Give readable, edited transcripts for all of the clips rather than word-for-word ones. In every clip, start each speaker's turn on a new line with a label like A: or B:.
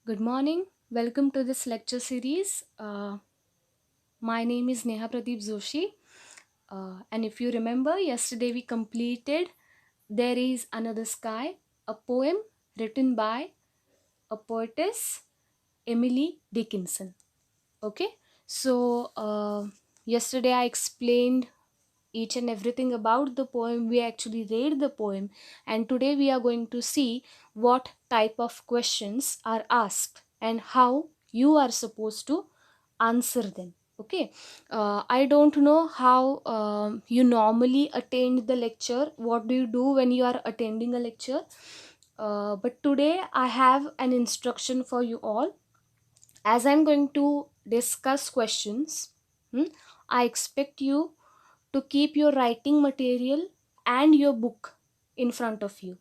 A: Good morning. Welcome to this lecture series. My name is Neha Pradeep Joshi. And if you remember, yesterday we completed There Is Another Sky, a poem written by a poetess, Emily Dickinson. Okay, so yesterday I explained each and everything about the poem. We actually read the poem, and today we are going to see what type of questions are asked and how you are supposed to answer them. Okay, I don't know how you normally attend the lecture. What do you do when you are attending a lecture? But today I have an instruction for you all. As I'm going to discuss questions, hmm, I expect you to keep your writing material and your book in front of you.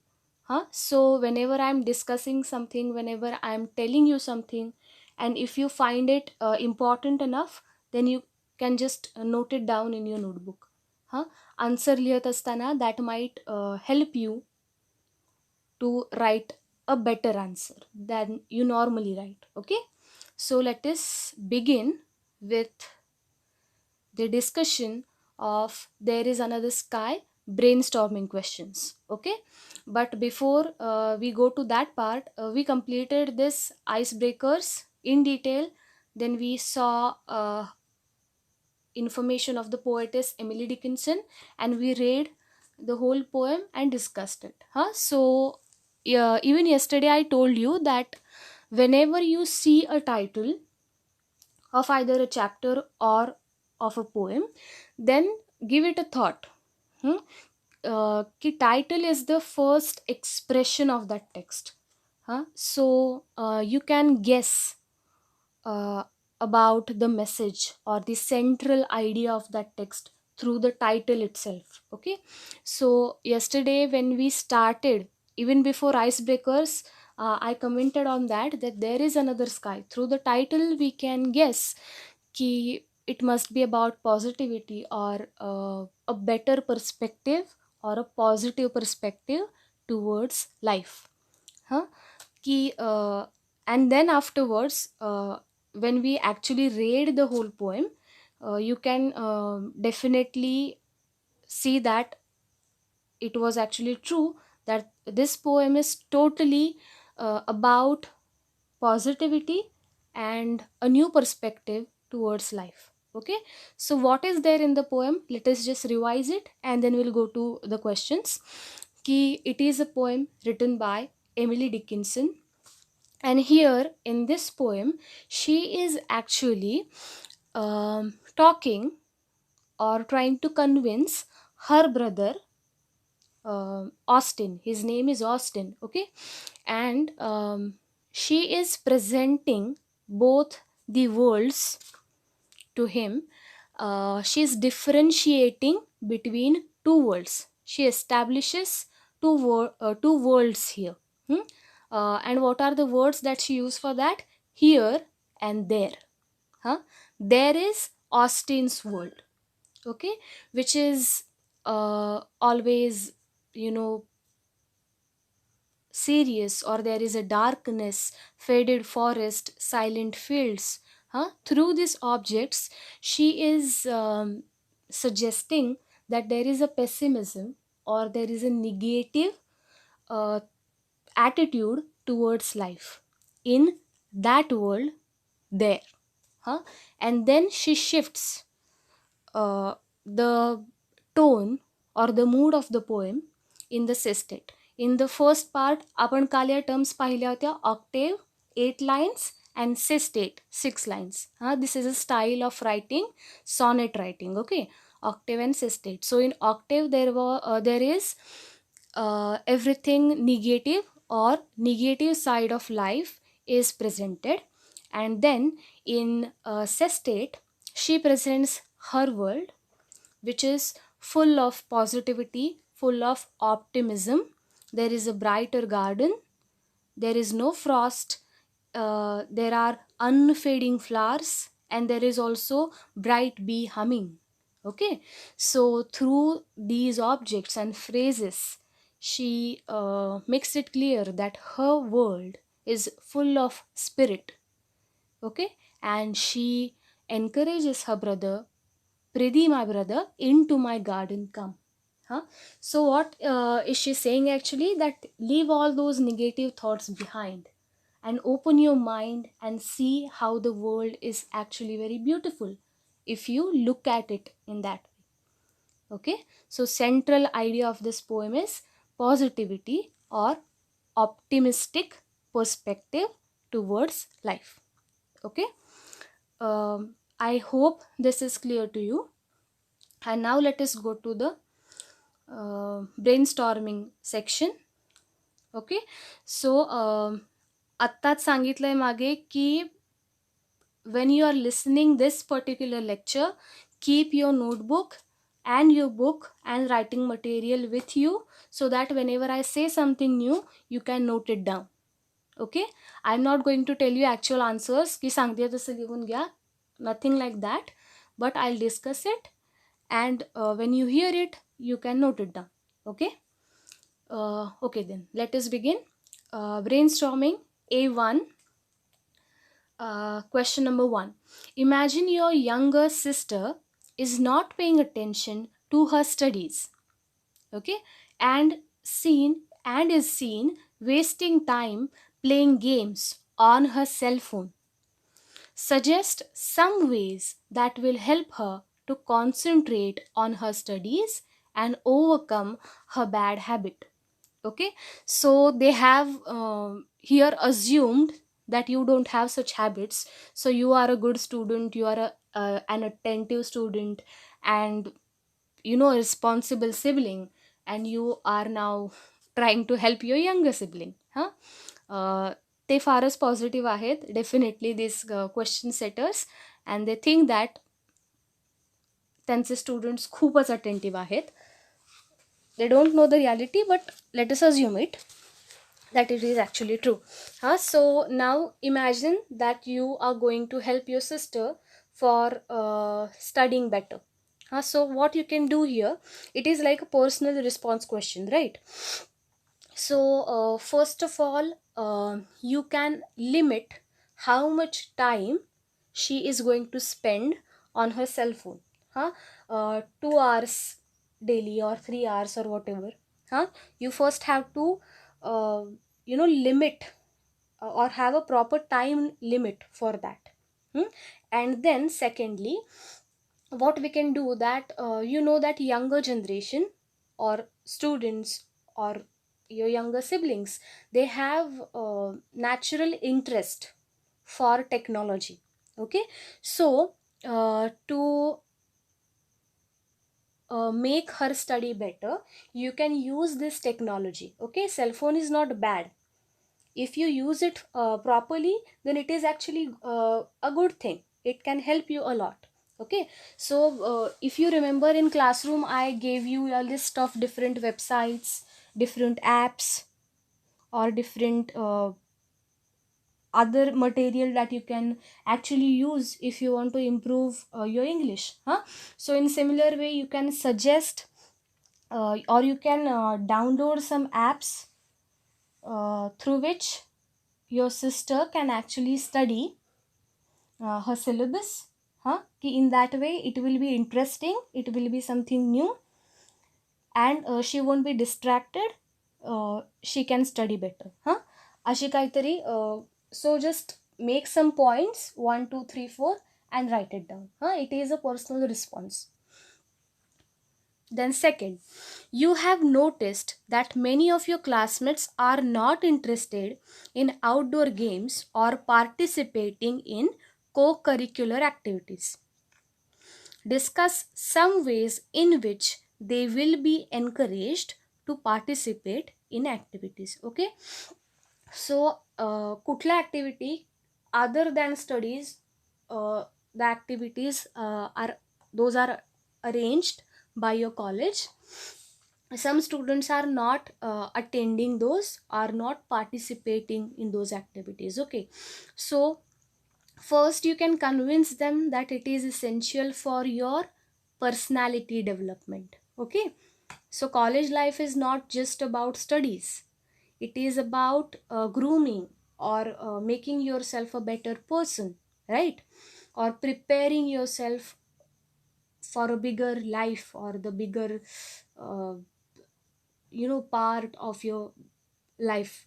A: So whenever I'm discussing something, whenever I'm telling you something, and if you find it important enough, then you can just note it down in your notebook. huh? Answer लिहत असताना that might help you to write a better answer than you normally write. Okay, so let us begin with the discussion of There Is Another Sky brainstorming questions. Okay, but before we go to that part, we completed this icebreakers in detail. Then we saw information of the poetess Emily Dickinson, and we read the whole poem and discussed it. So yeah, even yesterday I told you that whenever you see a title of either a chapter or of a poem, then give it a thought. hmm? Ki title is the first expression of that text. So you can guess uh, about the message or the central idea of that text through the title itself. Okay, so yesterday when we started, even before icebreakers, I commented on that there is another sky. Through the title we can guess कि it must be about positivity or a better perspective or a positive perspective towards life. huh? कि, and then afterwards, when we actually read the whole poem, you can definitely see that it was actually true that this poem is totally about positivity and a new perspective towards life. Okay, so what is there in the poem? Let us just revise it and then we'll go to the questions. Ki it is a poem written by Emily Dickinson, and here in this poem she is actually talking or trying to convince her brother, Austin. His name is Austin. Okay, and she is presenting both the worlds to him. She is differentiating between two worlds. She establishes two worlds here. Hmm? And what are the words that she used for that? Here and there. Huh? There is Austin's world. Okay, which is always, you know, serious, or there is a darkness, faded forest, silent fields. Through these objects, she is suggesting that there is a pessimism or there is a negative uh, attitude towards life in that world there. huh? And then she shifts the tone or the mood of the poem in the sestet. In the first part आपण काल या terms पाहिल्या होत्या, octave 8 lines and sestet 6 lines. This is a style of writing, sonnet writing. Okay, octave and sestet. So in octave there is everything negative or negative side of life is presented, and then in sestet she presents her world, which is full of positivity, full of optimism. There is a brighter garden, there is no frost, there are unfading flowers, and there is also bright bee humming. Okay, so through these objects and phrases, she makes it clear that her world is full of spirit. Okay, and she encourages her brother, Pridi, my brother, into my garden come. Huh? So what is she saying actually? That leave all those negative thoughts behind and open your mind and see how the world is actually very beautiful if you look at it in that way. Okay, so central idea of this poem is positivity or optimistic perspective towards life. Okay, I hope this is clear to you. And now let us go to the brainstorming section. Okay, so आत्ताच सांगितलंय मागे की when you are listening this particular lecture, keep your notebook and your book and writing material with you, so that whenever I say something new you can note it down. Okay, I'm not going to tell you actual answers की सांगते तसं लिहून घ्या, nothing like that, but I'll discuss it, and when you hear it you can note it down. Okay, okay, then let us begin. Brainstorming A1. Question number 1. Imagine your younger sister is not paying attention to her studies. Okay, and is seen wasting time playing games on her cell phone. Suggest some ways that will help her to concentrate on her studies and overcome her bad habit. Okay, so they have here assumed that you don't have such habits, so you are a good student, you are an attentive student, and a responsible sibling, and you are now trying to help your younger sibling. ते फारच positive आहेत definitely this question setters, and they think that त्यांचे students खूपच attentive आहेत. They don't know the reality, but let us assume it that it is actually true. So now imagine that you are going to help your sister for studying better. So what you can do here, it is like a personal response question, right? So first of all, you can limit how much time she is going to spend on her cell phone. 2 hours daily or 3 hours or whatever. You first have to limit or have a proper time limit for that. And then secondly, what we can do that that younger generation or students or your younger siblings, they have natural interest for technology. Okay, so to make her study better, you can use this technology. Okay, cell phone is not bad. If you use it properly, then it is actually a good thing. It can help you a lot. Okay, so if you remember in classroom I gave you a list of different websites, different apps, or different other material that you can actually use if you want to improve your English. So in similar way you can suggest or you can download some apps through which your sister can actually study her syllabus. In that way it will be interesting, it will be something new, and she won't be distracted. She can study better. अशी काहीतरी so just make some points 1 2 3 4 and write it down. It is a personal response. Then second, you have noticed that many of your classmates are not interested in outdoor games or participating in co-curricular activities. Discuss some ways in which they will be encouraged to participate in activities. Okay, so कुठल्या activity other than studies, the activities are arranged by your college. Some students are not attending those, are not participating in those activities. Okay, so first you can convince them that it is essential for your personality development. Okay, so college life is not just about studies, it is about grooming or making yourself a better person, right? Or preparing yourself for a bigger life, or the bigger uh, part of your life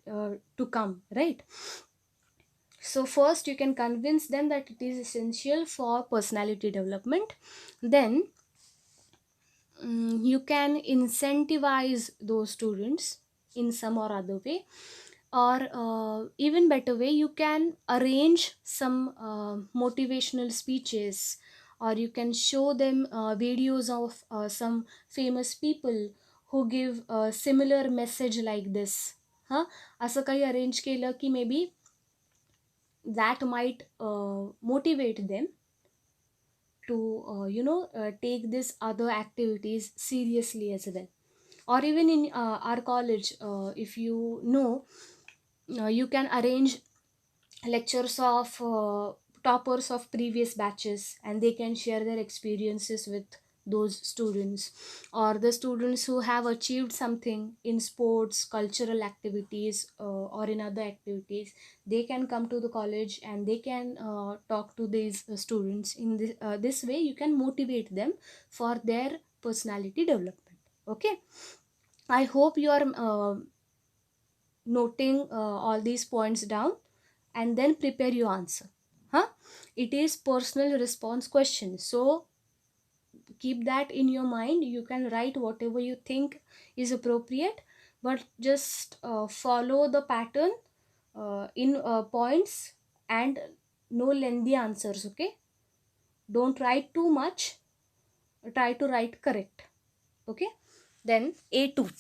A: to come, right? So first you can convince them that it is essential for personality development. Then you can incentivize those students in some or other way, or even better way, you can arrange some motivational speeches, or you can show them videos of some famous people who give a similar message like this. huh असं काही arrange केलं की may be that might motivate them to take these other activities seriously as well. Or even in our college, if you know, you can arrange lectures of toppers of previous batches, and they can share their experiences with those students, or the students who have achieved something in sports, cultural activities, or in other activities. They can come to the college and they can talk to these students. In this way you can motivate them for their personality development. Okay, I hope you are noting all these points down, and then prepare your answer. huh it is personal response question, so keep that in your mind. You can write whatever you think is appropriate, but just follow the pattern in points, and no lengthy answers. Okay, don't write too much, try to write correct. Okay, then A2,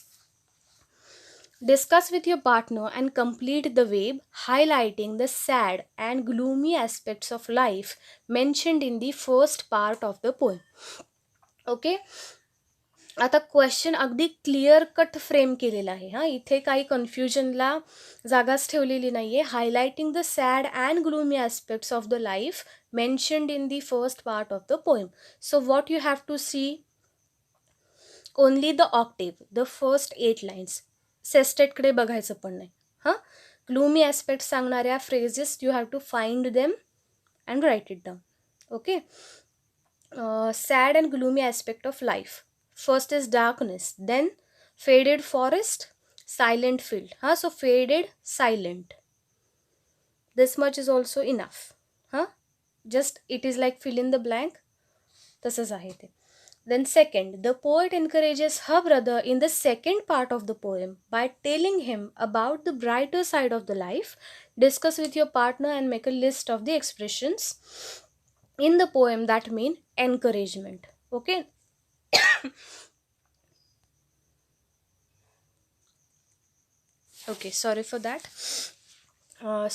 A: discuss with your partner and complete the web highlighting the sad and gloomy aspects of life mentioned in the first part of the poem. Okay, आता question अगदी clear cut frame केलेला आहे. हा, इथे काही कन्फ्युजनला जागाच ठेवलेली नाहीये. Highlighting the sad and gloomy aspects of the life mentioned in the first part of the poem. So what you have to see only the octave, the first 8 lines. सेस्टेटकडे बघायचं पण नाही. हां, ग्लूमी ॲस्पेक्ट सांगणाऱ्या phrases you have to find them and write it down. Okay, sad and gloomy aspect of life. First is darkness, then faded forest, silent field. So faded, silent. This much is also enough. Just it is like fill in the blank. तसंच आहे ते. Then second, the poet encourages her brother in the second part of the poem by telling him about the brighter side of the life. Discuss with your partner and make a list of the expressions in the poem that mean encouragement. Okay. Okay, sorry for that.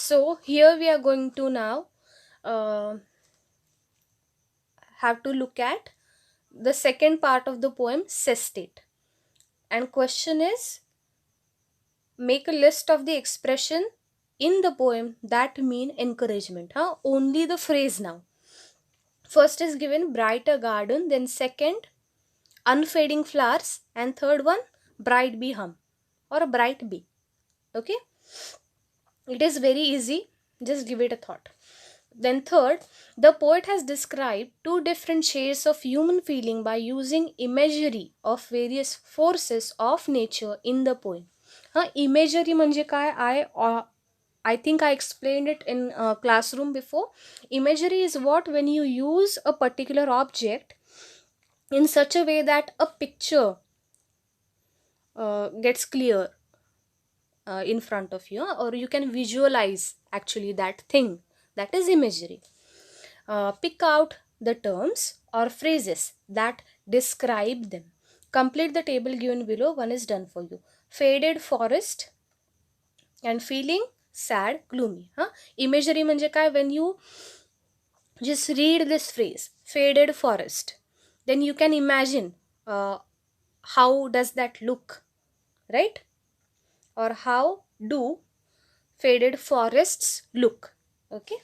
A: So here we are going to now have to look at the second part of the poem, sestate. And question is, make a list of the expression in the poem that mean encouragement. Only the phrase now. First is given brighter garden, then second unfading flowers, and third one bright bee hum or a bright bee. Okay, it is very easy, just give it a thought. Then third, the poet has described two different shades of human feeling by using imagery of various forces of nature in the poem. Imagery म्हणजे काय? I think I explained it in classroom before. Imagery is what when you use a particular object in such a way that a picture gets clear in front of you, or you can visualize actually that thing. That is imagery. Pick out the terms or phrases that describe them. Complete the table given below. One is done for you. Faded forest and feeling sad, gloomy. Imagery म्हणजे काय? When you just read this phrase, faded forest, then you can imagine how does that look, right? Or how do faded forests look? Okay,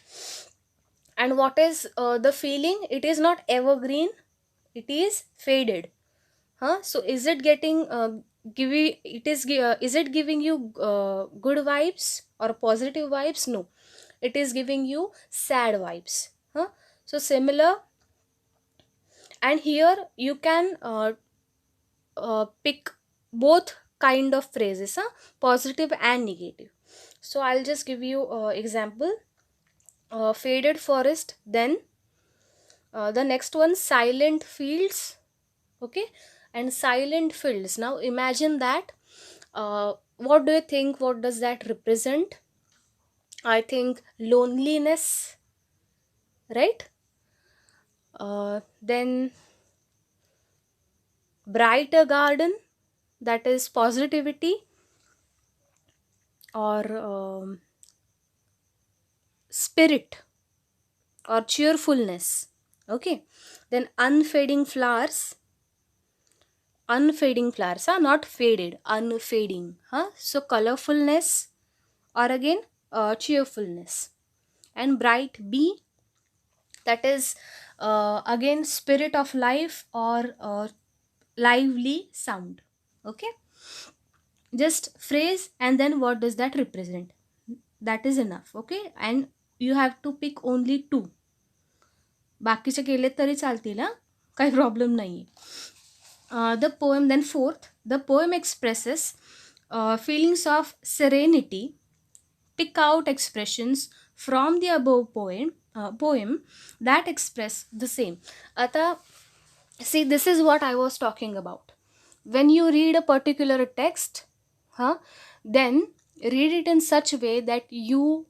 A: and what is the feeling? It is not evergreen, it is faded. So is it getting is it giving you good vibes or positive vibes? No, it is giving you sad vibes, huh? So similar, and here you can pick both kind of phrases, huh? Positive and negative. So I'll just give you example. Faded forest, then the next one, silent fields. Okay, and silent fields, now imagine that. What do you think, what does that represent? I think loneliness, right? Then brighter garden, that is positivity, or spirit, or cheerfulness. Okay, then unfading flowers, not faded, unfading, huh? So colorfulness, or again cheerfulness. And bright bee, that is again spirit of life, or lively sound. Okay, just phrase and then what does that represent, that is enough. Okay, and you have to pick only two. बाकीचे केले तरी चालतील, हा, काही problem नाही. The poem, then fourth, the poem expresses feelings of serenity. Pick out expressions from the above poem that express the same. Ata, see, this is what I was talking about. When you read a particular text, huh, then read it in such a way that you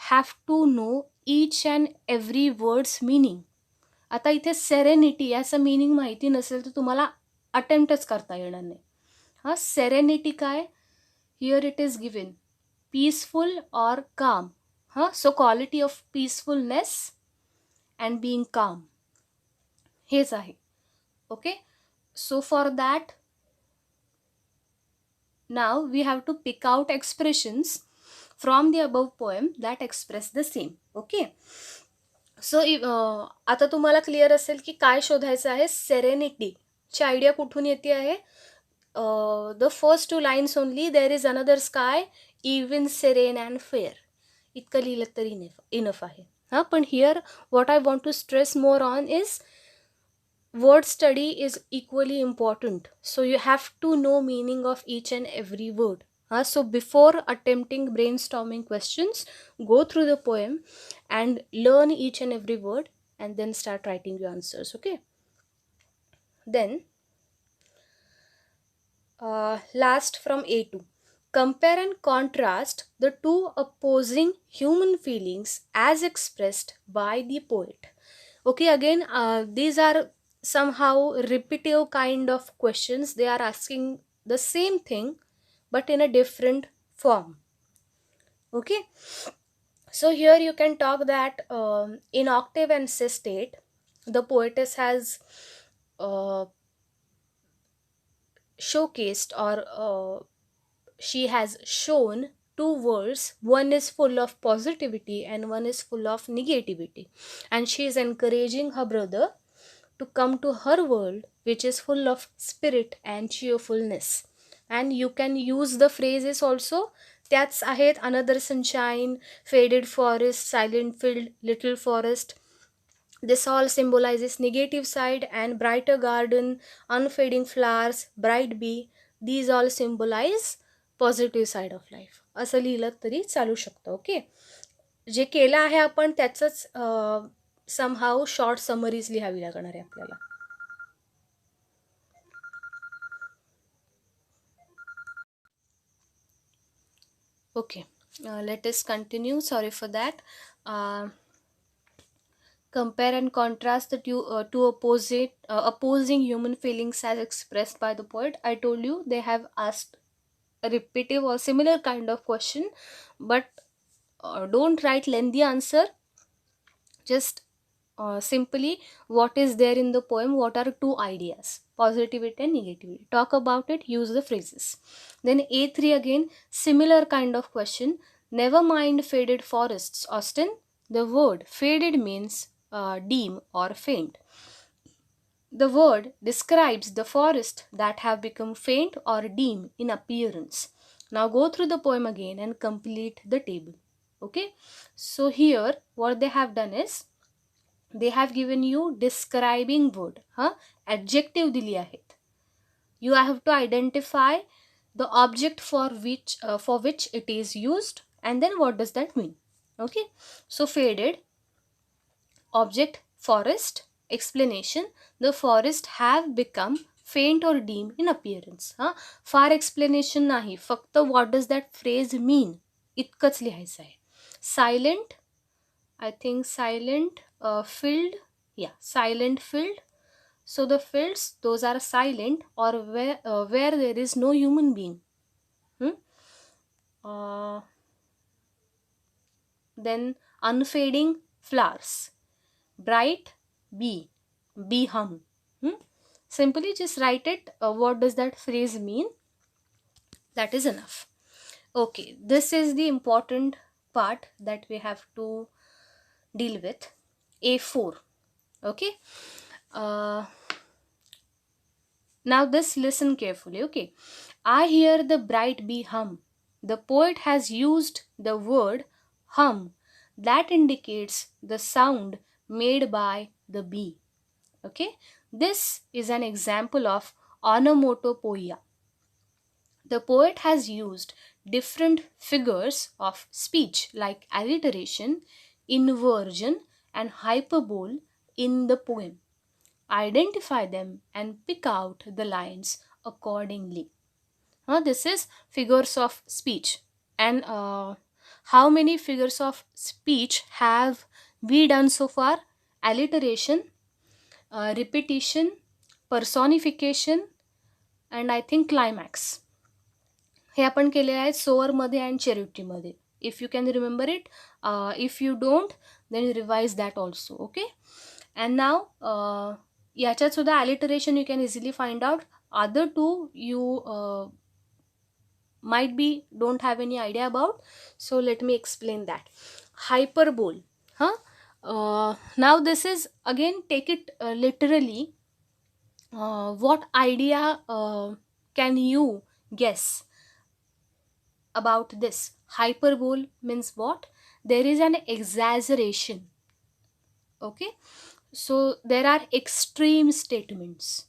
A: have to know each and every word's meaning. आता इथे serenity याचं meaning माहिती नसेल तर तुम्हाला अटेम्प्टच करता येणार नाही. हा, सेरेनिटी काय, here it is given peaceful और काम. हा, so quality of peacefulness and being काम, हेच आहे. Okay, so for that, now we have to pick out expressions from the above poem that express the same. Okay, सो आता तुम्हाला clear असेल की काय शोधायचं आहे. सेरेनिटीची आयडिया कुठून येते आहे? The first two lines only, there is another sky even serene and fair. इतकं लिहिलं तरी इनफ आहे. हां, पण here what I want to stress more on is word study is equally important, so you have to know meaning of each and every word. So before attempting brainstorming questions, go through the poem and learn each and every word, and then start writing your answers. Okay, then last from A2, compare and contrast the two opposing human feelings as expressed by the poet. Okay, again these are somehow repetitive kind of questions. They are asking the same thing but in a different form. Okay, so here you can talk that in octave and sestate, the poetess has showcased, or she has shown two worlds. One is full of positivity and one is full of negativity, and she is encouraging her brother to come to her world, which is full of spirit and cheerfulness. And you can use the phrases also. त्याच आहेत another sunshine, faded forest, silent field, little forest. This all symbolizes negative side, and brighter garden, unfading flowers, bright bee, these all symbolize positive side of life. असं लिहिलं तरी चालू शकतं. Okay, जे केलं आहे आपण त्याचंच समहाऊ शॉर्ट समरीज लिहावी लागणार आहे आपल्याला. Okay, let us continue. Sorry for that. Compare and contrast the two opposing human feelings as expressed by the poet. I told you they have asked a repetitive or similar kind of question, but don't write lengthy answer. Just simply what is there in the poem, what are two ideas, positivity and negativity, talk about it, use the phrases. Then A3 again, similar kind of question. Never mind faded forests, Austin. The word faded means dim or faint. The word describes the forest that have become faint or dim in appearance. Now go through the poem again and complete the table. Okay, so here what they have done is they have given you describing word, adjective दिली आहेत. You have to identify the object for which it is used, and then what does that mean. Okay, so faded, object forest, explanation, the forest have become faint or dim in appearance. Far explanation नाही, फक्त what does that phrase mean इतकंच लिहायचं आहे. Silent, I think silent, filled, yeah, silent filled. So the fields, those are silent or where there is no human being. Hmm? Then unfading flowers, bright bee, bee hum. Simply just write it. What does that phrase mean? That is enough. Okay, this is the important part that we have to deal with. A4. Okay. Now this, listen carefully. Okay, I hear the bright bee hum. The poet has used the word hum that indicates the sound made by the bee. Okay, this is an example of onomatopoeia. The poet has used different figures of speech like alliteration, inversion, and hyperbole in the poem. Identify them and pick out the lines accordingly. This is figures of speech. And how many figures of speech have we done so far? Alliteration, repetition, personification, and I think climax. हे आपण केले आहे सोअरमध्ये and चेरिटीमध्ये. If you can remember it, if you don't then revise that also. Okay, and now याच्यात सुद्धा alliteration you can easily find out. Other two you might be don't have any idea about, so let me explain that. Hyperbole, now this is again, take it literally. What idea can you guess about this? Hyperbole means what? There is an exaggeration. Okay, so there are extreme statements.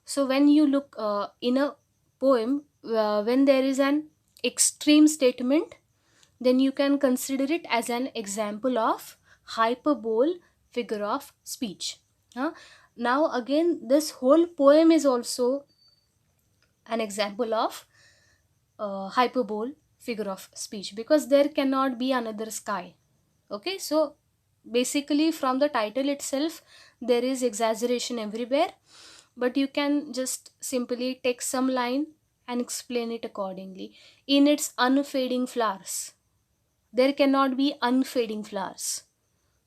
A: So when you look in a poem, when there is an extreme statement, then you can consider it as an example of hyperbole figure of speech. Now again, this whole poem is also an example of hyperbole figure of speech, because there cannot be another sky. Okay, so basically from the title itself there is exaggeration everywhere, but you can just simply take some line and explain it accordingly. In its unfading flowers, there cannot be unfading flowers.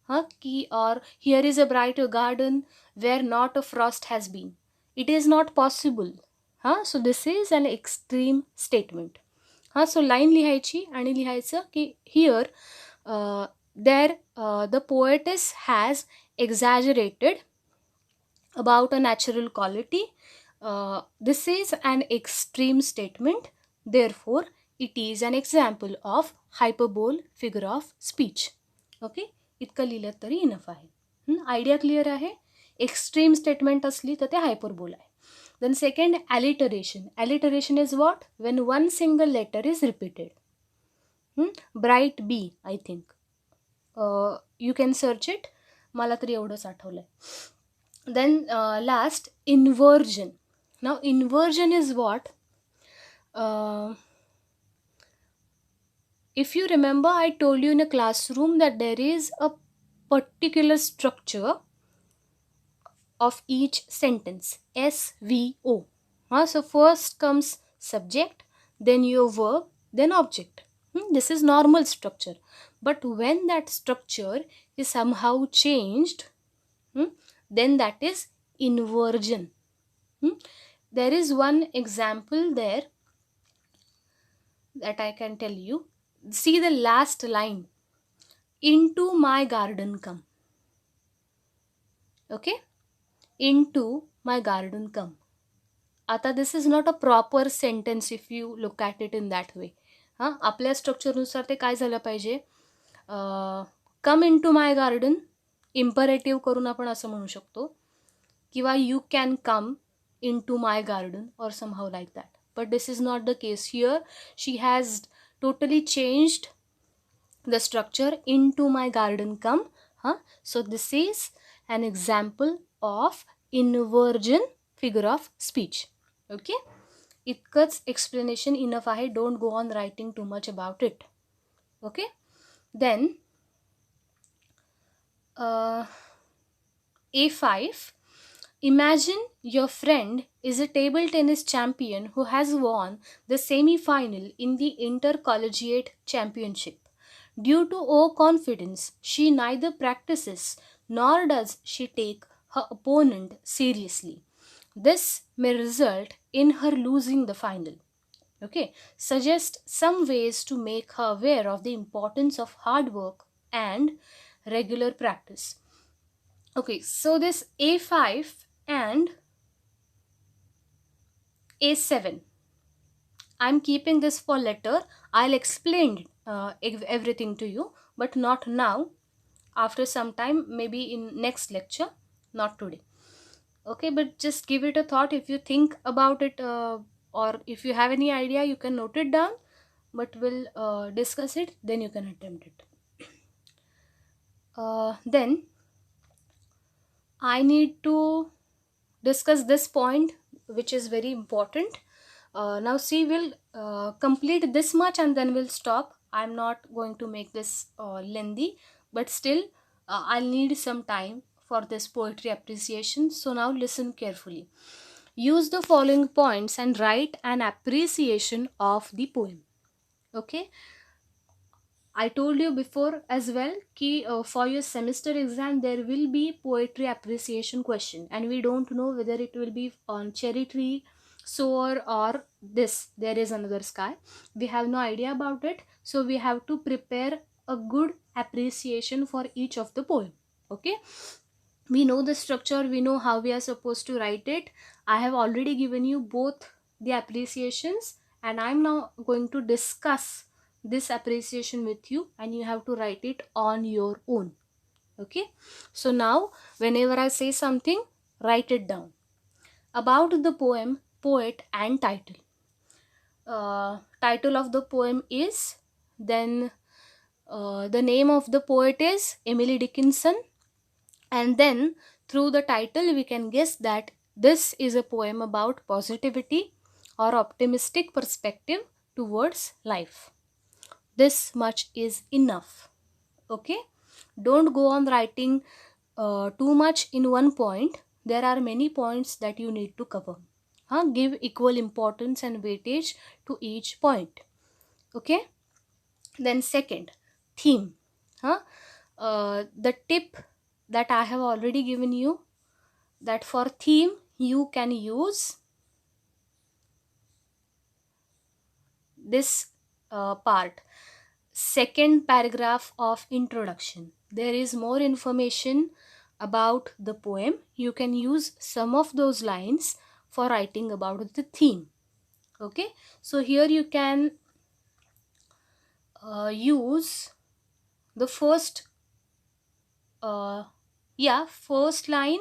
A: Or here is a bright garden where not a frost has been. It is not possible. So this is an extreme statement. So line लिहायची आणि लिहायचं की here the poetess has exaggerated about a natural quality. This is an extreme statement, therefore it is an example of hyperbole figure of speech. Okay, इतकं लिहिलं तरी enough आहे. Idea clear आहे. Extreme statement असली तर ते हायपरबोल आहे. Then second, alliteration. Alliteration is what? When one single letter is repeated. Bright B, I think. You can search it. मला तरी एवढंच आठवलंय. Then last, inversion. Now inversion is what? If you remember, I told you in a classroom that there is a particular structure of each sentence, SVO. So first comes subject, then your verb, then object. This is normal structure. But when that structure is somehow changed, then that is inversion. There is one example there that I can tell you. See the last line. Into my garden come. Okay. into my garden come. आता this is not a proper sentence if you look at it in that way. हां, आपल्या स्ट्रक्चरनुसार ते काय झालं पाहिजे, come in to my garden imperative करून आपण असं म्हणू शकतो, किंवा you can come in to my garden और somehow like that. But this is not the case here. She has totally changed the structure into my garden come. So this is an example of inversion figure of speech. Okay, इतकंच explanation enough आहे. Don't go on writing too much about it. Okay, then A5. Imagine your friend is a table tennis champion who has won the semi-final in the intercollegiate championship. Due to overconfidence, she neither practices nor does she take her opponent seriously. This may result in her losing the final. Okay, suggest some ways to make her aware of the importance of hard work and regular practice. Okay, so this A5 and A7, I'm keeping this for later. I'll explain everything to you, but not now. After some time, maybe in next lecture, not today. Okay, but just give it a thought. If you think about it, or if you have any idea, you can note it down, but we'll discuss it, then you can attempt it. Then I need to discuss this point, which is very important. Now see, we'll complete this much and then we'll stop. I'm not going to make this lengthy, but still I'll need some time for this poetry appreciation. So now listen carefully. Use the following points and write an appreciation of the poem. Okay, I told you before as well कि for your semester exam there will be poetry appreciation question, and we don't know whether it will be on cherry tree, soar, or this there is another sky. We have no idea about it, so we have to prepare a good appreciation for each of the poem. Okay, we know the structure, we know how we are supposed to write it. I have already given you both the appreciations, and I'm now going to discuss this appreciation with you, and you have to write it on your own. Okay, so now whenever I say something, write it down. About the poem, poet, and title. Title of the poem is, then the name of the poet is Emily Dickinson, and then through the title we can guess that this is a poem about positivity or optimistic perspective towards life. This much is enough. Okay, don't go on writing too much in one point. There are many points that you need to cover. Give equal importance and weightage to each point. Okay, then second, theme. The tip that I have already given you, that for theme you can use this part, second paragraph of introduction. There is more information about the poem. You can use some of those lines for writing about the theme. Okay, so here you can use the first first line,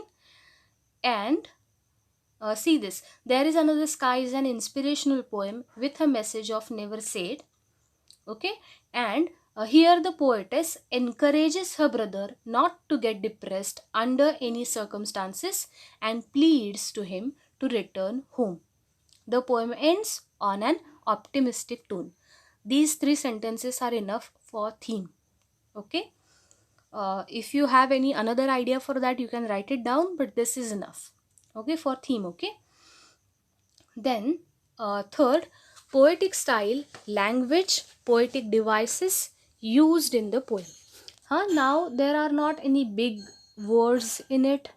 A: and see this. There is another sky is an inspirational poem with a message of never said. Okay, and here the poetess encourages her brother not to get depressed under any circumstances and pleads to him to return home. The poem ends on an optimistic tone. These three sentences are enough for theme. Okay, if you have any another idea for that, you can write it down, but this is enough. Okay, for theme. Okay, then third, poetic style, language, poetic devices used in the poem. Now there are not any big words in it,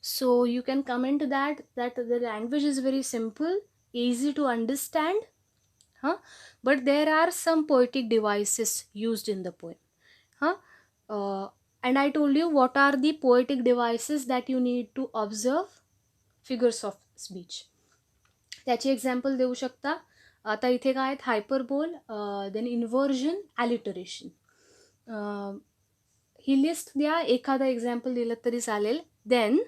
A: so you can comment that the language is very simple, easy to understand. But there are some poetic devices used in the poem. And I told you what are the poetic devices that you need to observe. Figures of speech. त्याची example देऊ शकता. आता इथे काय आहेत, हायपरबोल, then inversion, ॲलिटरेशन. ही list द्या, एखादा example दिलं तरी चालेल. देन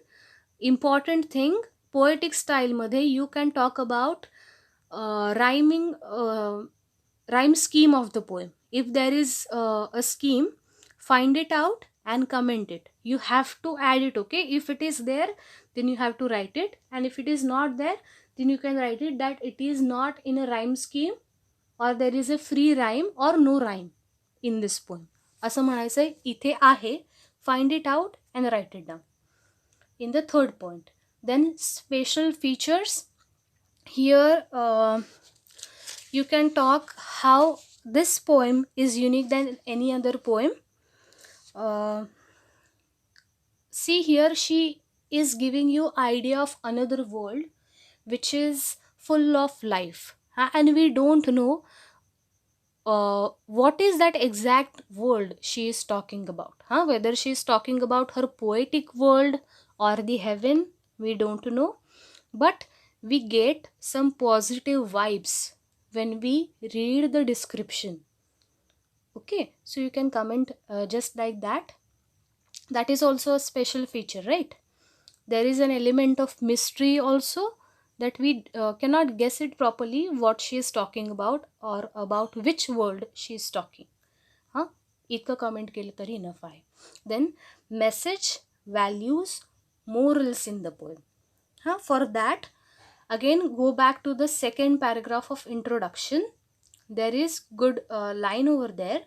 A: इम्पॉर्टंट थिंग, पोएटिक स्टाईलमध्ये you can talk about rhyming, rhyme scheme of the poem. If there is a scheme, find it out and comment it. You have to add it, okay? If it is there, then you have to write it, and if it is not there, then you can write it that it is not in a rhyme scheme, or there is a free rhyme or no rhyme in this poem. असं म्हणायचं आहे, इथे आहे, find it out and write it down. In the third point, then special features. Here you can talk how this poem is unique than any other poem. See here, she is giving you idea of another world which is full of life, and we don't know what is that exact world she is talking about, whether she is talking about her poetic world or the heaven, we don't know, but we get some positive vibes when we read the description. Okay, so you can comment just like that. That is also a special feature, right? There is an element of mystery also, that we cannot guess it properly what she is talking about or about which world she is talking. इतकं comment केलं तरी enough आहे. Then message, values, morals in the poem. For that again go back to the second paragraph of introduction. There is good line over there.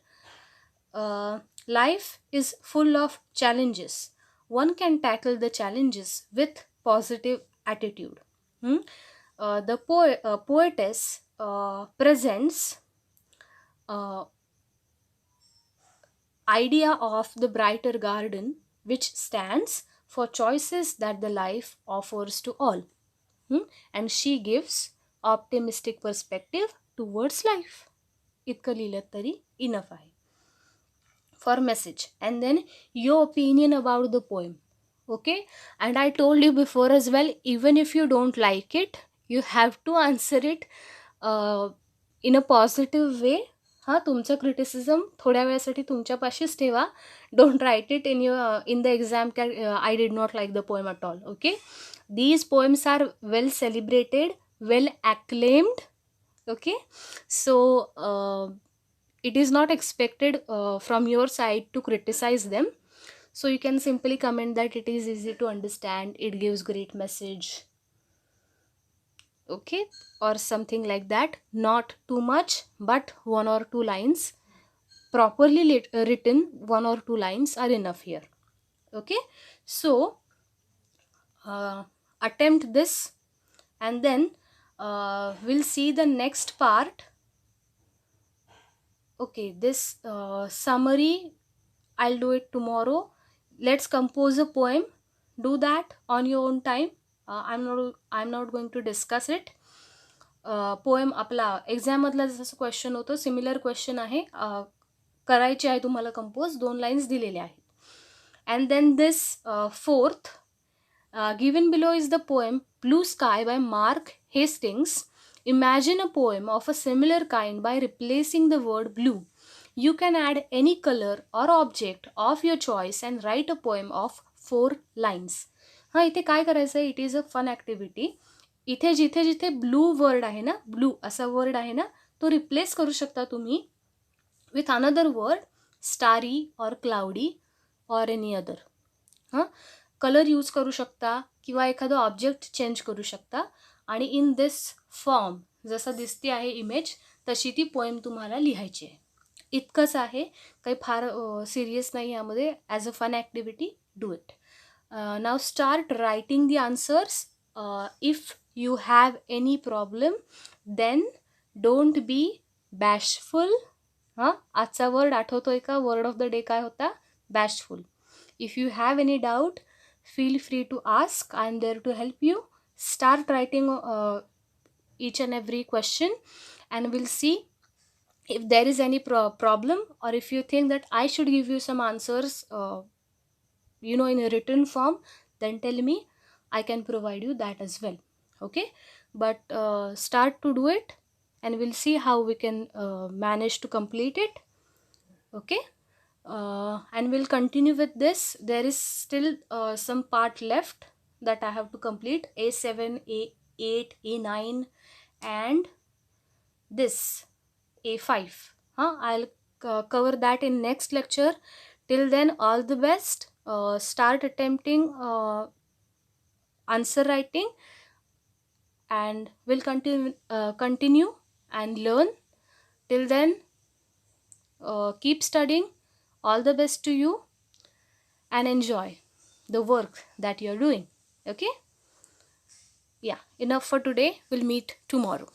A: Life is full of challenges. One can tackle the challenges with positive attitude. The poetess presents idea of the brighter garden which stands for choices that the life offers to all. And she gives optimistic perspective towards life. इतकं लिहिलं तरी enough आहे. For message, and then your opinion about the poem. Okay, and I told you before as well, even if you don't like it, you have to answer it in a positive way. तुमचं criticism थोड्या वेळासाठी तुमच्यापाशीच ठेवा. Don't write it in the exam I did not like the poem at all. Okay, these poems are well celebrated, well acclaimed. Okay, so it is not expected from your side to criticize them. So you can simply comment that it is easy to understand, it gives great message, okay, or something like that. Not too much, but 1 or 2 lines, properly written 1 or 2 lines are enough here. Okay, so attempt this, and then we'll see the next part. Okay, this summary I'll do it tomorrow. Let's compose a poem. Do that on your own time. I'm not going to discuss it. Poem आपला एक्झाममधला जसं question होतं, similar question आहे. करायचे आहे तुम्हाला compose, 2 lines दिलेले आहेत. And then this fourth, given below is the poem Blue Sky by Mark Hastings. Imagine a poem of a similar kind by replacing the word blue. You can add any color or object of your choice and write a poem of 4 lines. इथे काय करायचं आहे, it is a fun activity. इथे जिथे जिथे Blue World आहे ना, blue असा वर्ड आहे ना, तो रिप्लेस करू शकता तुम्ही विथ अनदर वर्ड, स्टारी और क्लाउडी और एनी अदर. कलर यूज करू शकता किंवा एखादं ऑब्जेक्ट चेंज करू शकता, आणि इन दिस फॉर्म जसं दिसते आहे इमेज तशी ती पोएम तुम्हाला लिहायची आहे. इतकंच आहे, काही फार सिरियस नाही यामध्ये. As a fun activity do it. Now start writing the answers. If you have any problem then don't be bashful. आजचा वर्ड आठवतोय का? वर्ड ऑफ द डे काय होता? Bashful. If you have any doubt feel free to ask. I am there to help you. Start writing each and every question, and we'll see if there is any problem, or if you think that I should give you some answers in a written form, then tell me. I can provide you that as well. Okay, but start to do it, and we'll see how we can manage to complete it. Okay, and we'll continue with this. There is still some part left that I have to complete: A7, A8, A9, and this A5. I'll cover that in next lecture. Till then, all the best. Start attempting answer writing, and we'll continue and learn. Till then, keep studying. All the best to you, and enjoy the work that you're doing. Okay, yeah, enough for today. We'll meet tomorrow.